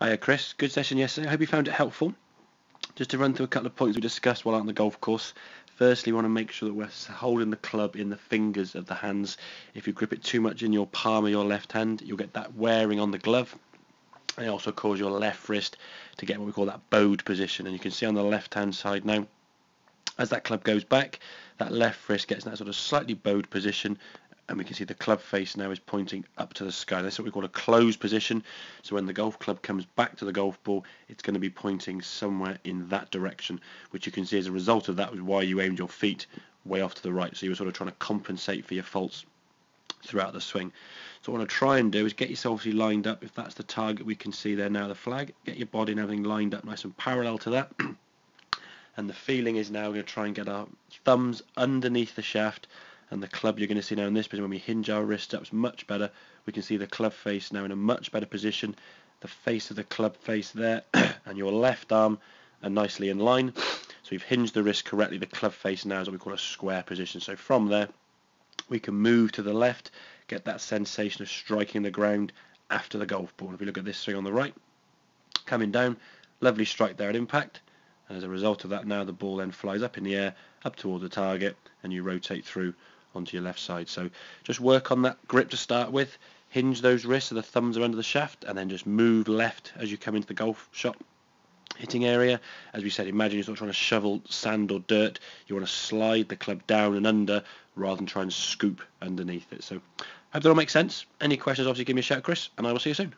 Hiya Chris, good session yesterday. I hope you found it helpful. Just to run through a couple of points we discussed while out on the golf course. Firstly, we want to make sure that we're holding the club in the fingers of the hands. If you grip it too much in your palm of your left hand, you'll get that wearing on the glove. And it also causes your left wrist to get what we call that bowed position. And you can see on the left hand side now, as that club goes back, that left wrist gets in that sort of slightly bowed position, and we can see the club face now is pointing up to the sky. That's what we call a closed position. So when the golf club comes back to the golf ball, it's going to be pointing somewhere in that direction, which you can see as a result of that was why you aimed your feet way off to the right. So you were sort of trying to compensate for your faults throughout the swing. So what I want to try and do is get yourself obviously lined up. If that's the target, we can see there now the flag. Get your body and everything lined up nice and parallel to that. And the feeling is now we're going to try and get our thumbs underneath the shaft, and the club you're going to see now in this position when we hinge our wrists up is much better. We can see the club face now in a much better position, the face of the club face there, and your left arm are nicely in line. So we've hinged the wrist correctly. The club face now is what we call a square position. So from there we can move to the left, get that sensation of striking the ground after the golf ball. If we look at this swing on the right, coming down, lovely strike there at impact. And as a result of that, now the ball then flies up in the air, up towards the target, and you rotate through onto your left side. So just work on that grip to start with, hinge those wrists so the thumbs are under the shaft, and then just move left as you come into the golf shot hitting area. As we said, imagine you're not trying to shovel sand or dirt. You want to slide the club down and under rather than try and scoop underneath it. So I hope that all makes sense. Any questions, obviously give me a shout, Chris, and I will see you soon.